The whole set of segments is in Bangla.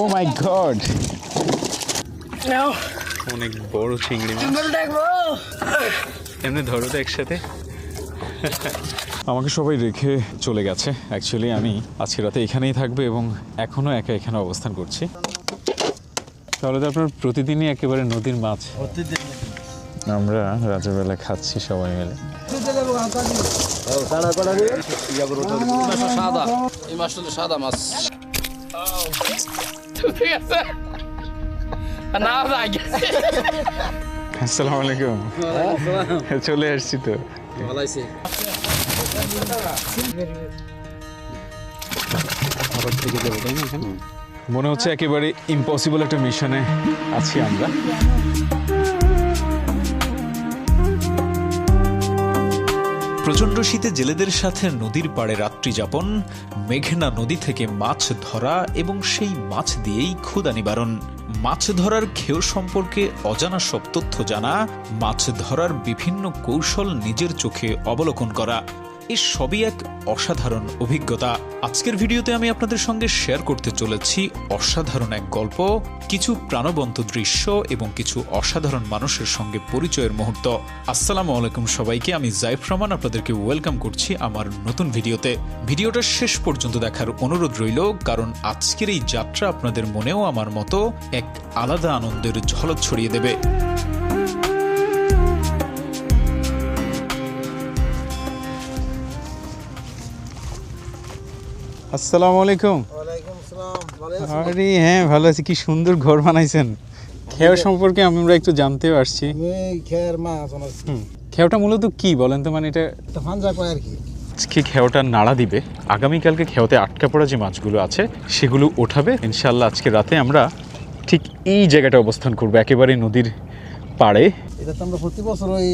ও মাই গড, অনেক বড় চিংড়ি মাছ। এমনি ধরো তো একসাথে। আমাকে সবাই রেখে চলে গেছে। অ্যাকচুয়ালি আমি আজকে রাতে এখানেই থাকবো এবং এখনও একা এখানে অবস্থান করছি। তাহলে তো আপনার প্রতিদিনই একেবারে নদীর মাছ। আমরা রাতেরবেলা খাচ্ছি সবাই মিলে। সাদা মাছ। আসসালামু আলাইকুম। চলে আসছি তো। মনে হচ্ছে একেবারে ইম্পসিবল একটা মিশনে আছি আমরা। প্রচণ্ড শীতে জেলেদের সাথে নদীর পাড়ে রাত্রি যাপন, মেঘনা নদী থেকে মাছ ধরা এবং সেই মাছ দিয়েই ক্ষুধা নিবারণ, মাছ ধরার খেয় সম্পর্কে অজানা সব তথ্য জানা, মাছ ধরার বিভিন্ন কৌশল নিজের চোখে অবলোকন করা, এই সবই এক অসাধারণ অভিজ্ঞতা। আজকের ভিডিওতে আমি আপনাদের সঙ্গে শেয়ার করতে চলেছি অসাধারণ এক গল্প, কিছু প্রাণবন্ত দৃশ্য এবং কিছু অসাধারণ মানুষের সঙ্গে পরিচয়ের মুহূর্ত। আসসালামু আলাইকুম সবাইকে, আমি জাইফ রহমান আপনাদেরকে ওয়েলকাম করছি আমার নতুন ভিডিওতে। ভিডিওটা শেষ পর্যন্ত দেখার অনুরোধ রইল, কারণ আজকের এই যাত্রা আপনাদের মনেও আমার মতো এক আলাদা আনন্দের ঝলক ছড়িয়ে দেবে। আসসালামু আলাইকুম। আরে হ্যাঁ, ভালো আছি। কি সুন্দর ঘর বানাইছেন। খেয়া সম্পর্কে আমরা একটু জানতেও আসছি। খেয়াটা মূলত কি বলেন তো? মানে এটা আজকে খেয়াটা নাড়া দিবে, আগামীকালকে খেয়াতে আটকা পড়া যে মাছগুলো আছে সেগুলো ওঠাবে ইনশাল্লাহ। আজকে রাতে আমরা ঠিক এই জায়গাটা অবস্থান করবো, একেবারে নদীর পাড়ে। এটা তো আমরা প্রতি বছর ওই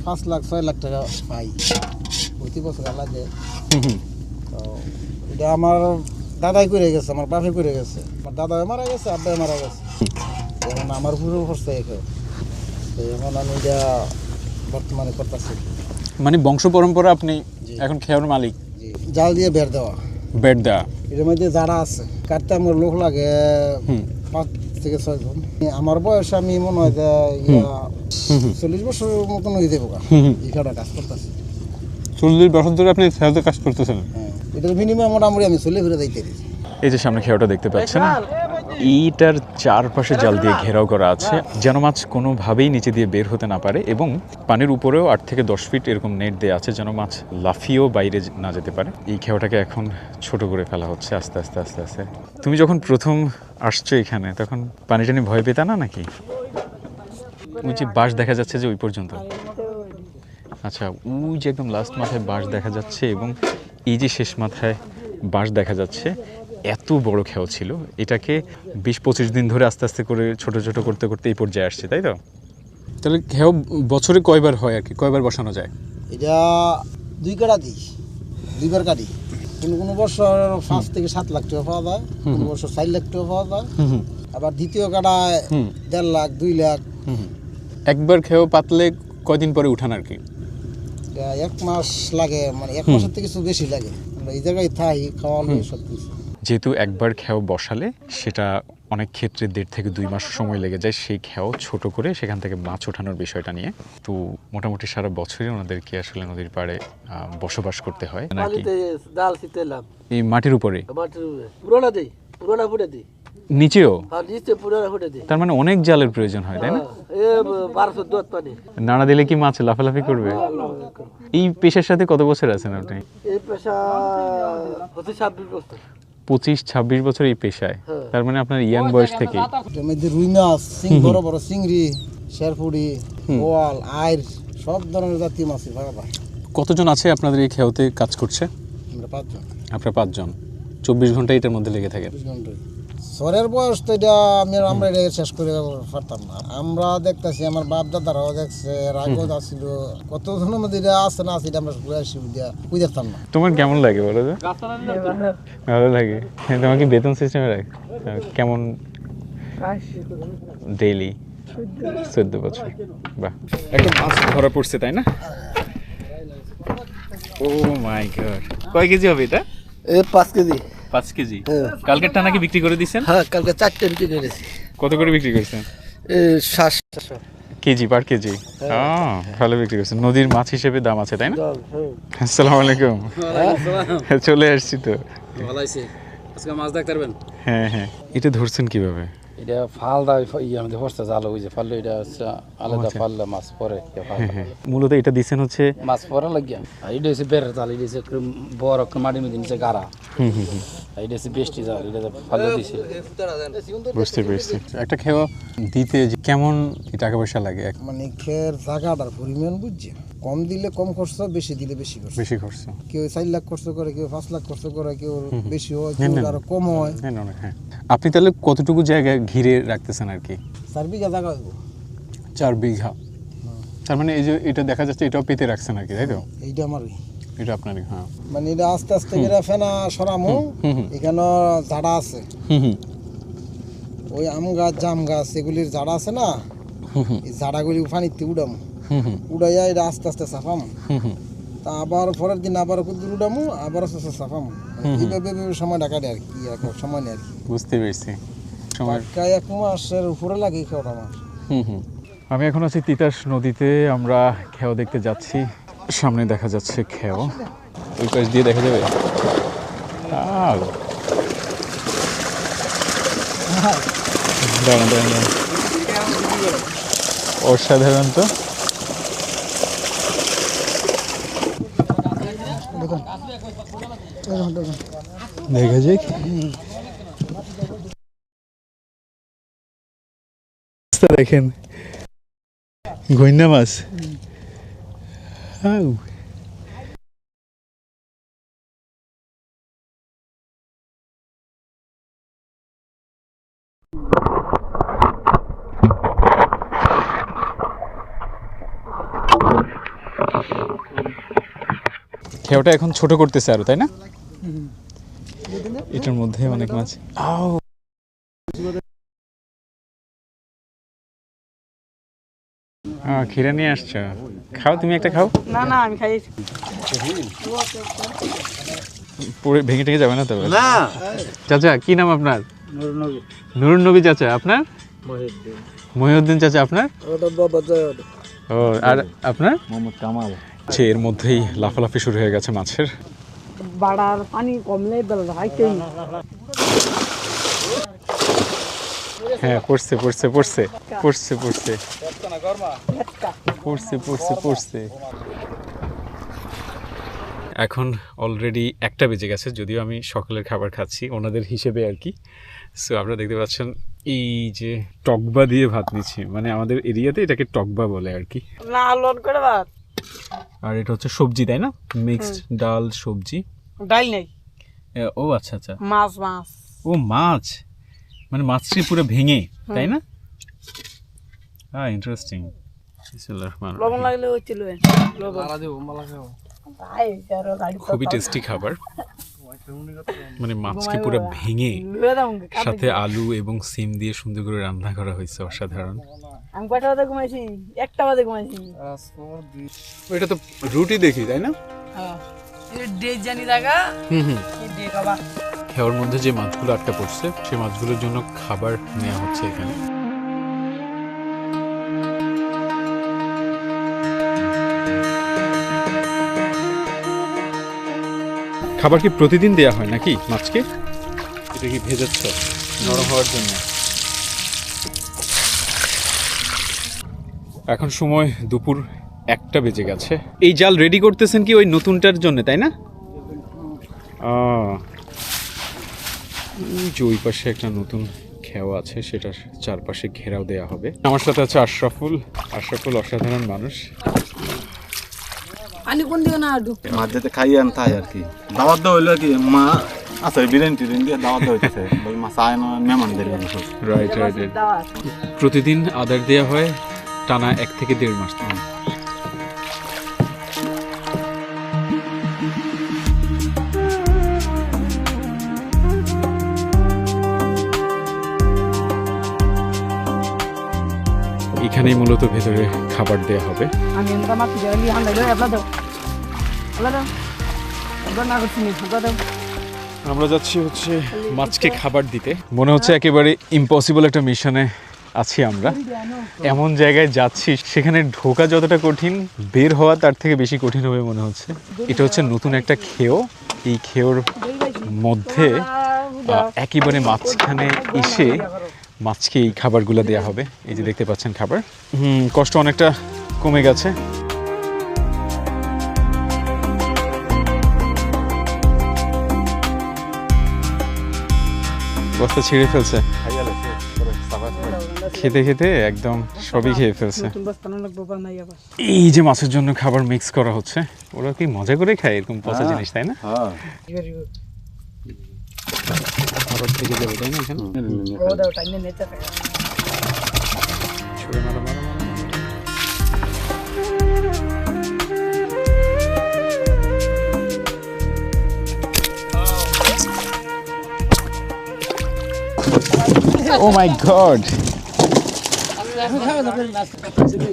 5 লাখ 6 লাখ টাকা পাই প্রতি বছর লাগে। তো এটা আমার দাদাই করে গেছে, আমার বাপে করে গেছে, আমার দাদা মারা গেছে, আব্বাই মারা গেছে, এখন আমার পুরো অবস্থা এখন আমি এটা বর্তমানে করতেছি। মানে বংশ পরম্পরা আপনি এখন খেয়ার মালিক? জাল দিয়ে বের দেওয়া, বেড দেওয়া। এর মধ্যে যারা আছে কাটতে আমার লোক লাগে 5 থেকে 6 জন। আমার বয়স আমি মনে হয় যে 40 বছরের মতন হয়ে যাবো এখানে কাজ করতেছি। 40 বছর ধরে আপনি খেয়াতে কাজ করতেছেন? এটার বিনিময়ে মোটামুটি আমি চলে ফিরে যাইতে পারি। এই যে সামনে খেয়াটা দেখতে পাচ্ছেন, এইটার চারপাশে জাল দিয়ে ঘেরাও করা আছে যেন মাছ কোনোভাবেই নিচে দিয়ে বের হতে না পারে, এবং পানির উপরেও 8 থেকে 10 ফিট এরকম নেট দেওয়া আছে যেন মাছ লাফিয়েও বাইরে না যেতে পারে। এই খেয়াটাকে এখন ছোট করে ফেলা হচ্ছে আস্তে আস্তে আস্তে আস্তে। তুমি যখন প্রথম আসছো এখানে তখন পানি টানি ভয় পেতা না নাকি? ওই যে বাঁশ দেখা যাচ্ছে যে ওই পর্যন্ত, আচ্ছা ওই যে একদম লাস্ট মাথায় বাঁশ দেখা যাচ্ছে এবং এই যে শেষ মাথায় বাঁশ দেখা যাচ্ছে, এত বড় খেয়া ছিল। এটাকে 20-25 দিন ধরে আস্তে আস্তে করে ছোট ছোট করতে করতে এই পর্যায়ে আসছে, তাই তো? তাহলে খেয়া বছরে কয়বার হয় আর কি, কয়বার বসানো যায়? এটা 2 কাটা দিই, 2বার কাটি। কোনো বছর 5 থেকে 7 লাখ টাকা পাওয়া যায়, কোনো বছর 4 লাখ টাকা পাওয়া যায়, আবার দ্বিতীয় কাটায় 1.5 লাখ 2 লাখ। একবার খেয়া পাতলে কয়দিন পরে উঠান আর কি? 1 মাস লাগে, মানে 1 মাসের থেকে কিছু বেশি লাগে। আমরা এই জায়গায় থাই, খাওয়া নিয়ে সব কিছু। যেহেতু একবার খেয়া বসালে সেটা অনেক ক্ষেত্রে 1.5 থেকে 2 মাস সময় লেগে যায় সেই খেয়াও ছোট করে সেখান থেকে মাছ ওঠানোর বিষয়টা নিয়ে। তো মোটামুটি সারা বছরই ওনাদেরকে আসলে নদীর পাড়ে বসবাস করতে হয় নাকি? এই মাটির উপরে নিচেও? তার মানে অনেক জালের প্রয়োজন হয়, তাই না? নাড়া দিলে কি মাছ লাফালাফি করবে? এই পেশার সাথে কত বছর আছেন আপনি? 25-26 বছর এই পেশায়। তার মানে আপনার ইয়াং বয়স থেকে। রুই মাছ, বড় বড় চিংড়ি, শেরপুরি, বোয়াল, আইর, সব ধরনের জাতীয় মাছ পাওয়া। কতজন আছে আপনাদের এই খেয়াতে কাজ করছে? আমরা 5 জন। আপনারা 5 জন 24 ঘন্টা এটার মধ্যে লেগে থাকেন? সরের বয়স তো এটা আমরা এটা শেষ করে পারতাম না। আমরা দেখতেছি, আমার বাপ দাদারাও দেখছে, রাগও আসছিল, কত জনের মধ্যে এটা আছে না আছে এটা আমরা বুঝতাম না। তোমার কেমন লাগে বলো তো? ভালো লাগে। তোমার কি বেতন সিস্টেমে রাখ? কেমন ডেইলি? 14 বছর। বাহ, একটা মাছ ধরা পড়ছে তাই না? ও মাই গড, কয় কেজি হবে এটা? 5 কেজি। 5 কেজি কালকেরটা নাকি বিক্রি করে দিয়েছেন? হ্যাঁ কালকে 4টে বিক্রি করেছি। কত করে বিক্রি করছেন? 700 কেজি পার কেজি? ভালো বিক্রি করছেন। নদীর মাছ হিসেবে দাম আছে তাই না? আসসালামু আলাইকুম। চলে আসছি তো। ভালো আছে আজকে মাছ দেখতে পারবেন? হ্যাঁ হ্যাঁ। এটা ধরছেন কিভাবে? এটা ফাল দা আমাদের হচ্ছে জাল ওই যে ফাললে এটা হচ্ছে আলাদা ফাললে মাছ পরে মূলত এটা দিছেন হচ্ছে মাছ পরে লাগিয়া এটা হচ্ছে বেড়ের জাল, এটা হচ্ছে বড় মাটির মধ্যে নিচে গাড়া, এটা হচ্ছে বেষ্টি জাল, এটা ফালে দিছে। বুঝতে পেরেছি। একটা খেয়া দিতে যে কেমন টাকা পয়সা লাগে? মানে খের জায়গাটার পরিমাণ বুঝছে, কম দিলে কম খরচ, বেশি দিলে বেশি খরচ। বেশি খরচ। কেউ 4 লাখ খরচ করে, কেউ 5 লাখ খরচ করে, কেউ বেশি হয়, কেউ আরো কম হয়। হ্যাঁ। আপনি তাহলে কতটুকু জায়গা ঘিরে রাখতেছেন আর কি? 4 বিঘা জায়গা হইব। 4 বিঘা। তার মানে এই যে এটা দেখা যাচ্ছে এটাও পেতে রাখছেন আর কি, তাই তো? এইটা আমারই। এটা আপনারই? হ্যাঁ। মানে এটা আস্তে আস্তে করে ফেনা সরামো। এখানে জাড়া আছে, ওই আম গাছ জাম গাছ এগুলির জাড়া আছে না, এই জাড়াগুলি পানিতে উড়ামো, উড়াইয়া এটা আস্তে আস্তে চাপামো, তা আবার পরের দিন আবার কুদুর উড়ামো, আবার আস্তে আস্তে চাপামো। এইভাবে সময় ডাকাটে আর কি, সময় নেই আর কি। বুঝতে পেরেছি। সময় 1 মাসের উপরে লাগে খেওটা আমার। আমি এখন আছি তিতাস নদীতে। আমরা খেও দেখতে যাচ্ছি। সামনে দেখা যাচ্ছে খেও, ওই পাশ দিয়ে দেখা যাবে। দাঁড়ান। অসাধারণ তো। দেখা যাক। দেখেন গইন্না মাছ। খেওটা এখন ছোট করতেছে আরো, তাই না? এটার মধ্যে অনেক মাছ। খিরা নিয়ে আসছো, খাও। তুমি একটা খাও। না আমি খাই। পুরো ভেঙে টেঙে যাবে না তবে? না। চাচা কি নাম আপনার? নুরুন নবী চাচা। আপনার? মহিউদ্দিন চাচা। আপনার? ও, আর আপনার? মোহাম্মদ কামাল। এর মধ্যেই লাফালাফি শুরু হয়ে গেছে মাছের। বাড়ার পানি কমলে বেলা হাইতে। হ্যাঁ, পড়ছে। এখন অলরেডি 1টা বেজে গেছে, যদিও আমি সকালের খাবার খাচ্ছি ওনাদের হিসেবে আর কি। সো আপনারা দেখতে পাচ্ছেন এই যে টকবা দিয়ে ভাত নিচ্ছি, মানে আমাদের এরিয়াতে এটাকে টকবা বলে আর কি। না লোন করে ভাত। আর এটা হচ্ছে সবজি, তাই না? মিক্সড ডাল সবজি। ডাল নেই। ও আচ্ছা। মাছ। ও মাছ, মানে মাছটি পুরো ভেঙে, তাই না? ইন্টারেস্টিং। লবণ লাগলে হচ্ছিল। খুবই টেস্টি খাবার, মানে মাছকে পুরো ভেঙে সাথে আলু এবং সিম দিয়ে সুন্দর করে রান্না করা হয়েছে। অসাধারণ। আমি কয়টা বাজে ঘুমাইছি? 1টা বাজে ঘুমাইছি। এটা তো রুটি দেখি, তাই না? হ্যাঁ, এই ডেজ জানি জায়গা। এই ডে খাবার। খেওয়ার মধ্যে যে মাছগুলো আটকা পড়ছে, সেই মাছগুলোর জন্য খাবার নেওয়া হচ্ছে এখানে। খাবার কি প্রতিদিন দেয়া হয় নাকি মাছকে? এটা কি ভেজাচ্ছ নরম হওয়ার জন্য? এখন সময় দুপুর 1টা বেজে গেছে। এই জাল রেডি করতেছেন কি ওই নতুনটার জন্য, তাই না? ওই পাশে একটা নতুন খেওয়া আছে, সেটার চারপাশে ঘেরাও দেয়া হবে। আমার সাথে আছে আশরাফুল। অসাধারণ মানুষ। পানি কোন দিকে না মাছ যাতে খাইয়ে আন তাই আর কি। দাওয়াত দেওয়া হইলো আর কি, মা আছে বিরিয়ানি টিরিয়ানি দিয়ে দাওয়াত দেওয়া হইতেছে। মাছ আয় না মেহমানদের। রাইট। প্রতিদিন আদার দেওয়া হয় টানা 1 থেকে 1.5 মাস। এখানেই মূলত ভেতরে খাবার দেওয়া হবে। আমি এনকা মাছ দিয়ে হান্ডা লই আপলা দাও। আপলা দাও। আপলা না করছি নি দাও। আমরা যাচ্ছি হচ্ছে মাছকে খাবার দিতে। মনে হচ্ছে একেবারে ইম্পসিবল একটা মিশনে আছি আমরা। এমন জায়গায় যাচ্ছি সেখানে ঢোকা যতটা কঠিন, বের হওয়া তার থেকে বেশি কঠিন হবে মনে হচ্ছে। এটা হচ্ছে নতুন একটা খেও। এই খেওর মধ্যে একেবারে মাঝখানে এসে মাছকে এই খাবারগুলো দেওয়া হবে। এই যে দেখতে পাচ্ছেন খাবার। কষ্ট অনেকটা কমে গেছে। বস্তা ছিঁড়ে ফেলছে, খেতে খেতে একদম সবই খেয়ে ফেলছে। এই যে মাছের জন্য খাবার মিক্স করা হচ্ছে, ওরা কি মজা করে খায় এরকম পচা জিনিস, তাই না? খাবার থেকে যাবে, তাই না? এখানে ছুঁড়ে মারো, মারো, মারো, মারো। ও মাই গড,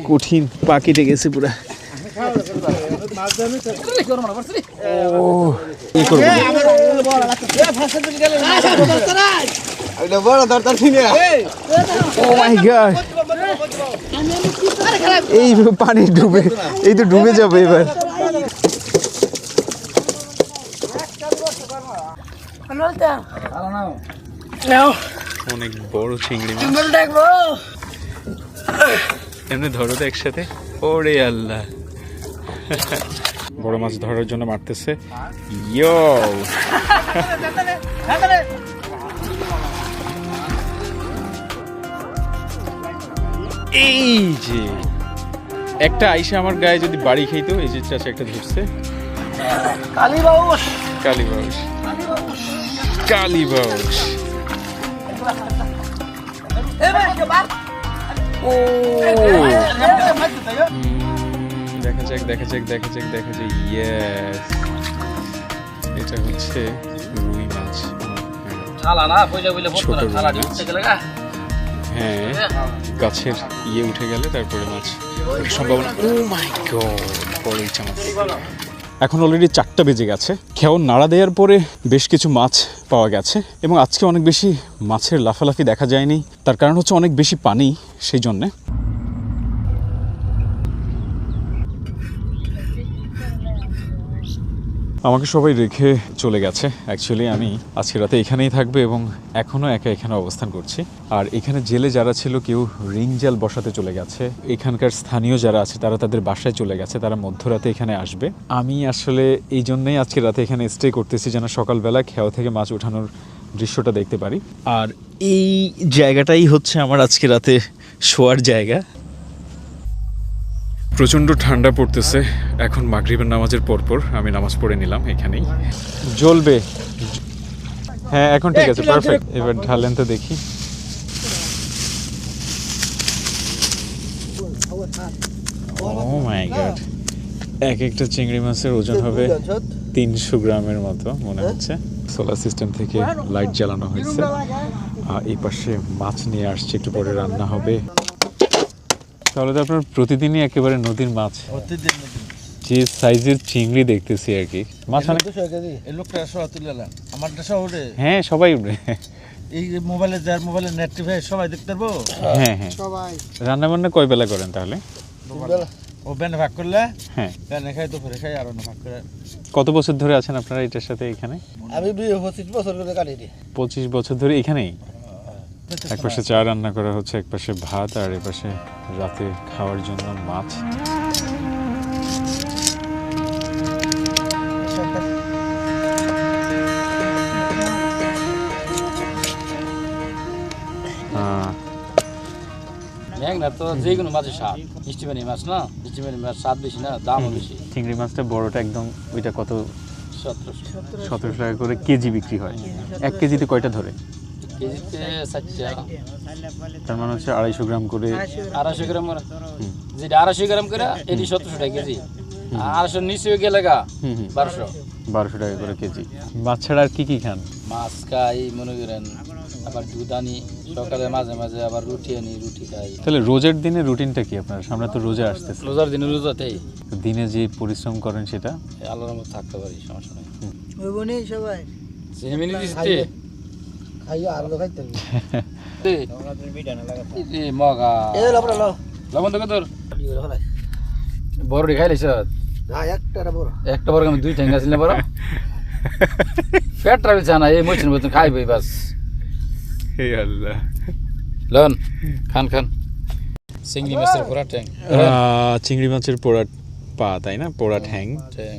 কঠিন, পা কেটে গেছে পুরা। ও কি করবো? ও মাই গড, এই পানি ডুবে, এই তো ডুবে যাবে এবার। অনেক বড় চিংড়ি মাছ, এমনি ধরো তো একসাথে। ওরে আল্লাহ, বড় মাছ ধরার জন্য মারতেছে। ইয়ো, এই যে একটা আইসা আমার গায়ে যদি বাড়ি খেইতো। এই যে চাচা একটা ধরছে, কালীবাউস, কালীবাউস, কালীবাউস। ও দেখা যাক, দেখা যাক, দেখা যাক, দেখা যাক। ইয়েস, এটা হচ্ছে রুই মাছ। ছোট রুই মাছ। হ্যাঁ, গাছের ইয়ে উঠে গেলে তারপরে মাছ সম্ভাবনা। ও মাই গড, বড় ইচ্ছা মাছ। এখন অলরেডি 4টা বেজে গেছে। খেও নাড়া দেওয়ার পরে বেশ কিছু মাছ পাওয়া গেছে এবং আজকে অনেক বেশি মাছের লাফালাফি দেখা যায়নি। তার কারণ হচ্ছে অনেক বেশি পানি, সেই জন্যে। আমাকে সবাই রেখে চলে গেছে। অ্যাকচুয়ালি আমি আজকে রাতে এখানেই থাকবো এবং এখনও একা এখানে অবস্থান করছি। আর এখানে জেলে যারা ছিল কেউ রিং জাল বসাতে চলে গেছে। এখানকার স্থানীয় যারা আছে তারা তাদের বাসায় চলে গেছে, তারা মধ্যরাতে এখানে আসবে। আমি আসলে এই জন্যই আজকে রাতে এখানে স্টে করতেছি, যেন সকালবেলা খেয়া থেকে মাছ ওঠানোর দৃশ্যটা দেখতে পারি। আর এই জায়গাটাই হচ্ছে আমার আজকে রাতে শোয়ার জায়গা। প্রচণ্ড ঠান্ডা পড়তেছে। এখন মাগরিবের নামাজের পরপর আমি নামাজ পড়ে নিলাম এখানেই। জ্বলবে, হ্যাঁ এখন ঠিক আছে, পারফেক্ট। এবার ঢালেন তো দেখি। ও মাই গড, এক একটা চিংড়ি মাছের ওজন হবে 300 গ্রামের মতো মনে হচ্ছে। সোলার সিস্টেম থেকে লাইট জ্বালানো হয়েছে। এই পাশে মাছ নিয়ে আসছে, একটু পরে রান্না হবে। তাহলে তো আপনার প্রতিদিনই একেবারে নদীর মাছ, যে সাইজের চিংড়ি দেখতেছি আর কি। মাছ অনেক। এই লোকটা সহ তুলে আমার শহরে, হ্যাঁ সবাই উঠবে। এই মোবাইলে যার মোবাইলে নেট টিভি সবাই দেখতে পারবো। হ্যাঁ হ্যাঁ, রান্না বান্না কয় বেলা করেন তাহলে? ও ব্যান ভাগ করলে, হ্যাঁ ব্যানে খাই, দুপুরে খাই, আর ভাগ করে। কত বছর ধরে আছেন আপনারা এটার সাথে এখানে? আমি 25 বছর করে কাটি দিই। 25 বছর ধরে এখানেই। এক পাশে চা রান্না করা হচ্ছে, এক পাশে ভাত, আর এ পাশে রাতে খাওয়ার জন্য মাছ। মেঘনা তো যে কোনো মাছের স্বাদ। স্টিমারি মাছ না, স্টিমারি মাছ স্বাদ বেশি না, দামও বেশি। চিংড়ি মাছটা বড়টা একদম, ওইটা কত? 1700 টাকা করে কেজি বিক্রি হয়। 1 কেজিতে কয়টা ধরে? কেজিতে 4টা। তার মানে হচ্ছে 250 গ্রাম করে। 250 গ্রাম করে, যেটা 250 গ্রাম করে এটি 1700 টাকা কেজি। 250 নিচে গেলে গা 1200 টাকা করে কেজি। মাছ ছাড়া আর কি কি খান? মাছ খাই মনে করেন, আবার দুধ আনি সকালে, মাঝে মাঝে আবার রুটি আনি, রুটি খাই। তাহলে রোজার দিনে রুটিনটা কি আপনার? সামনে তো রোজা আসতেছে। রোজার দিনে রোজাতেই দিনে যে পরিশ্রম করেন সেটা আল্লাহর মতো থাকতে পারি, সমস্যা নেই। সবাই সেমিনি দিতে খাইয়া আর খাইতে মগা এ লাবরা লো লবণ দেখো তোর বড়ি খাইলিস না একটা বড় একটা বড় আমি দুই ঠ্যাঙ্গা ছিল বড় পেট রাখছে না এই মইছেন মতন খাইবই বাস হে আল্লাহ লন খান খান চিংড়ি মাছের পুরা ট্যাং চিংড়ি মাছের পোড়া পা তাই না, পোড়া ঠ্যাং। ট্যাং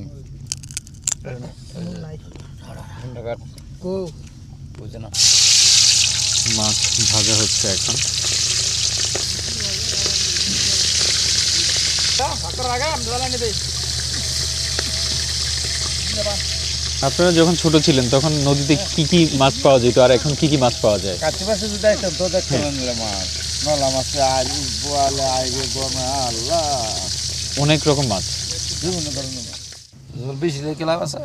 কো বুঝে না মাছ ভাজা হচ্ছে এখন। আপনারা যখন ছোট ছিলেন তখন নদীতে কি কি মাছ পাওয়া যেত আর এখন কি কি মাছ পাওয়া যায়? কাছে পাশে যদি আইতাম তো দেখতাম মাছ নলা মাছ আজ বোয়ালে আইবে গমে আল্লাহ অনেক রকম মাছ। বিভিন্ন ধরনের মাছ জল বেশি লেগে লাভ আছে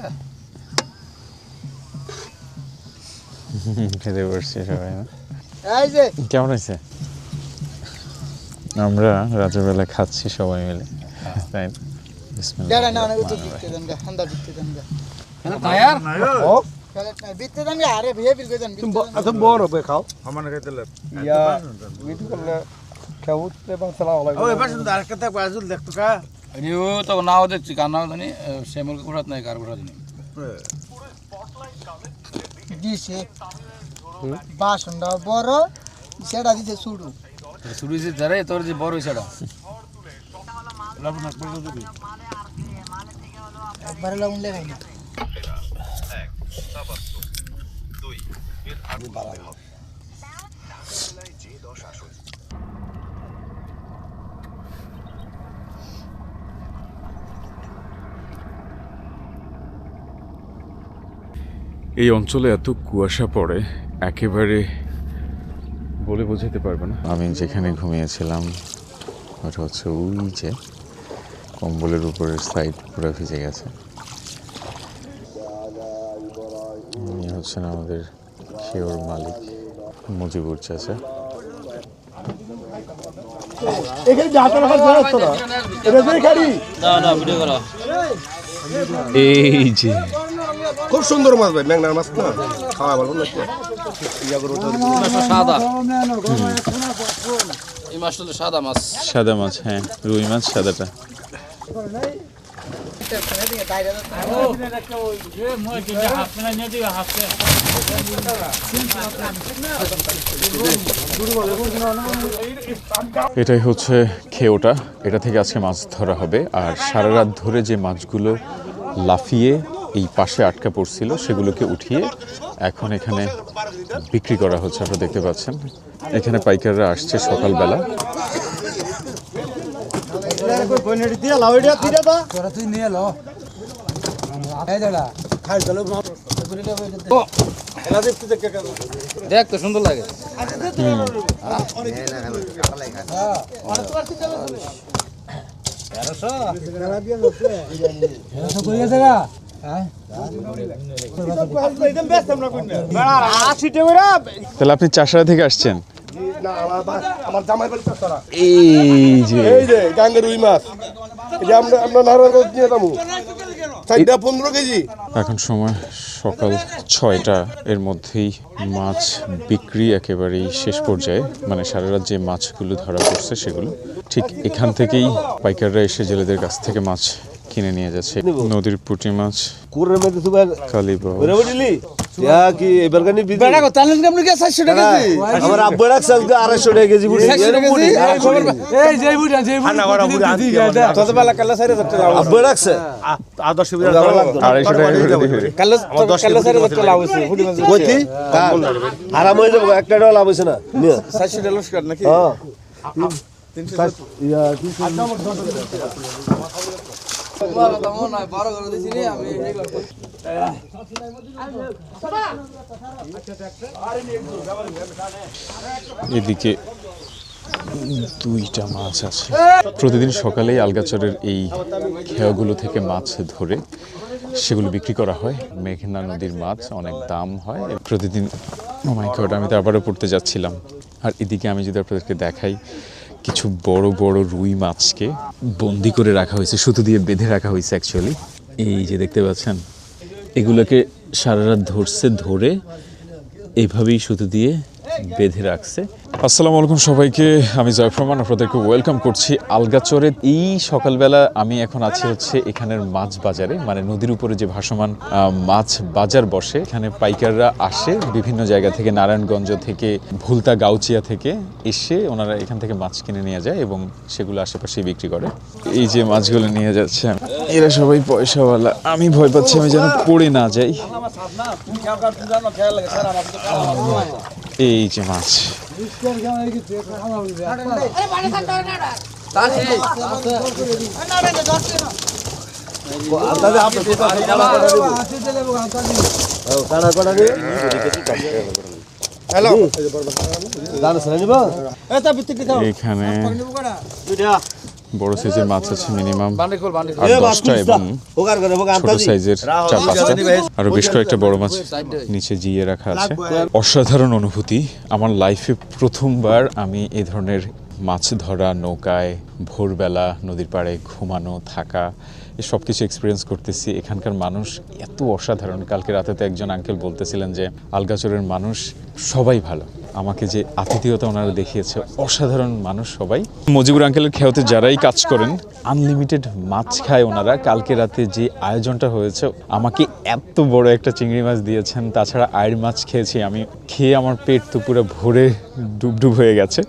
খেতে বসছে সবাই না? এই যে কেমন হয়েছে? আমরা রাতের বেলা খাচ্ছি সবাই মিলে, তাই না? বিসমিল্লাহ। যারা না না উঠে দিতে দেন গা হান্দা দিতে দেন গা তায়ার খেলাত নাই দিতে দেন গা আরে ভিয়ে বিল কইতেন এত বড় হবে খাও আমার খাইতে লাগ ইয়া মিটু করলে খাউতে বা সালাম আলাইকুম ওই পাশে তো আরেকটা থাকবে আজুল দেখতো কা নিউ তো নাও দেখছি কার নাও জানি শ্যামল কুড়াত নাই কার কুড়াত নেই দিছে বাসনটা বড় সেটা দিতে শুরু শুরু হয়েছে যারে তোর যে বড় সেটা লাবণ পড়ে দিবি একবারে লাগুন লাগাই না এই অঞ্চলে এত কুয়াশা পড়ে একেবারে বলে বোঝাতে পারবো না। আমি যেখানে ঘুমিয়েছিলাম ওটা হচ্ছে ওই যে কম্বলের উপরের সাইড পুরো ভিজে গেছে। উনি হচ্ছেন আমাদের খেয়োর মালিক মুজিবুর চাচা। এই যে খুব সুন্দর মাছ ভাই, ম্যাংনার মাছ না খাওয়া ভালো না সাদা এই মাছটা তো সাদা মাছ সাদা মাছ, হ্যাঁ রুই মাছ সাদাটা। এটাই হচ্ছে খেয়োটা, এটা থেকে আজকে মাছ ধরা হবে। আর সারা রাত ধরে যে মাছগুলো লাফিয়ে এই পাশে আটকা পড়ছিল সেগুলোকে উঠিয়ে এখন এখানে বিক্রি করা হচ্ছে। আপনারা দেখতে পাচ্ছেন এখানে পাইকাররা আসছে সকালবেলা। তুই নিয়ে লো এই দাদা খাই চলো দেখ তো সুন্দর লাগে তাহলে আপনি চাষারা থেকে আসছেন? আমার জামাই বাড়ি চাষারা। এই যে এই যে গাঙ্গের রুই মাছ, এই যে আমরা নারায়ণগঞ্জ নিয়ে যাবো 4-15 কেজি। এখন সময় সকাল 6টা, এর মধ্যেই মাছ বিক্রি একেবারেই শেষ পর্যায়ে। মানে সারা রাত যে মাছগুলো ধরা পড়ছে সেগুলো ঠিক এখান থেকেই পাইকাররা এসে জেলেদের কাছ থেকে মাছ কিনে নিয়ে যাচ্ছে। নদীর পুঁটি মাছ, কুরের মধ্যে সুবার কালীবাউস, ওরে বলিলি ইয়া কি এবার কানি বিধি বেড়া কত তাহলে আপনি কি 400 টাকা কেজি? আমার আব্বু রাখছে 250 টাকা কেজি বুড়ি। এই যে বুড়ি না বড় বুড়ি আদি তত বেলা কাল্লা 4000 টাকা আব্বু রাখছে 10 টাকা 250 টাকা করে দিবে। কাল্লা 4000 টাকা লাভ হইছে বুড়ি মাছ কইতি আরাম হয়ে যাবে, একটা টাকা লাভ হইছে না নিয়ে 400 টাকা লস কর নাকি? হ্যাঁ 300 ইয়া 300 এদিকে 2টা মাছ আছে। প্রতিদিন সকালেই আলগাচরের এই খেয়াগুলো থেকে মাছ ধরে সেগুলো বিক্রি করা হয়। মেঘনা নদীর মাছ অনেক দাম হয় প্রতিদিন। ও মাই গড, আমি তো আবারও পড়তে যাচ্ছিলাম। আর এদিকে আমি যদি আপনাদেরকে দেখাই, কিছু বড় বড় রুই মাছকে বন্দি করে রাখা হয়েছে, সুতো দিয়ে বেঁধে রাখা হয়েছে অ্যাকচুয়ালি। এই যে দেখতে পাচ্ছেন এগুলোকে সারা রাত ধরে এইভাবেই সুতো দিয়ে বেঁধে রাখছে। আসসালামু আলাইকুম সবাইকে, আমি জয়ফর রহমান, আপনাদেরকে ওয়েলকাম করছি আলগাচরে। এই সকালবেলা আমি এখন আছি হচ্ছে এখানের মাছ বাজারে, মানে নদীর উপরে যে ভাসমান মাছ বাজার বসে। এখানে পাইকাররা আসে বিভিন্ন জায়গা থেকে, নারায়ণগঞ্জ থেকে, ভুলতা, গাউচিয়া থেকে এসে ওনারা এখান থেকে মাছ কিনে নিয়ে যায় এবং সেগুলো আশেপাশে বিক্রি করে। এই যে মাছগুলো নিয়ে যাচ্ছে, এরা সবাই পয়সাওয়ালা। আমি ভয় পাচ্ছি আমি যেন পড়ে না যাই। এই যে মাছ, এখানে বড় সাইজের মাছ আছে মিনিমাম 10টা এবং ছোট সাইজের 4-5টা, আরো বেশ কয়েকটা বড় মাছ নিচে জিয়ে রাখা আছে। অসাধারণ অনুভূতি। আমার লাইফে প্রথমবার আমি এই ধরনের মাছ ধরা, নৌকায় ভোরবেলা নদীর পাড়ে ঘুমানো, থাকা, এই সব কিছু এক্সপিরিয়েন্স করতেছি। এখানকার মানুষ এত অসাধারণ। কালকে রাতে তো একজন আঙ্কেল বলতেছিলেন যে আলগাচরের মানুষ সবাই ভালো। আমাকে যে আতিথেয়তা ওনারা দেখিয়েছে, অসাধারণ মানুষ সবাই। মজিবুর আঙ্কেলের খেয়াতে যারাই কাজ করেন আনলিমিটেড মাছ খায় ওনারা। কালকে রাতে যে আয়োজনটা হয়েছে, আমাকে এত বড় একটা চিংড়ি মাছ দিয়েছেন, তাছাড়া আয়ের মাছ খেয়েছি আমি। খেয়ে আমার পেট তো পুরো ভরে ডুবডুব হয়ে গেছে।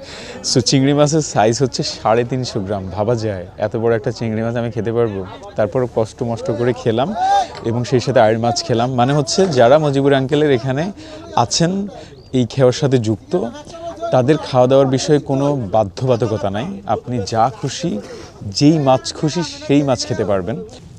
সো চিংড়ি মাছের সাইজ হচ্ছে 350 গ্রাম। ভাবা যায় এত বড় একটা চিংড়ি মাছ আমি খেতে পারবো? তারপর কষ্ট মষ্ট করে খেলাম এবং সেই সাথে আয়ের মাছ খেলাম। মানে হচ্ছে যারা মজিবুর আঙ্কেলের এখানে আছেন, এই খেয়ার সাথে যুক্ত, তাদের খাওয়া দাওয়ার বিষয়ে কোনো বাধ্যবাধকতা নাই। আপনি যা খুশি, যেই মাছ খুশি সেই মাছ খেতে পারবেন।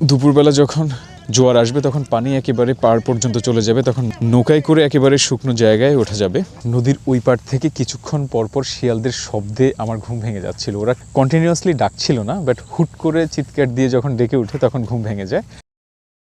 দুপুরবেলা যখন জোয়ার আসবে তখন পানি একেবারে পাড় পর্যন্ত চলে যাবে, তখন নৌকায় করে একেবারে শুকনো জায়গায় ওঠা যাবে। নদীর ওই পাড় থেকে কিছুক্ষণ পরপর শিয়ালদের শব্দে আমার ঘুম ভেঙে যাচ্ছিল। ওরা কন্টিনিউয়াসলি ডাকছিল না, বাট হুট করে চিৎকার দিয়ে যখন ডেকে উঠে তখন ঘুম ভেঙে যায়।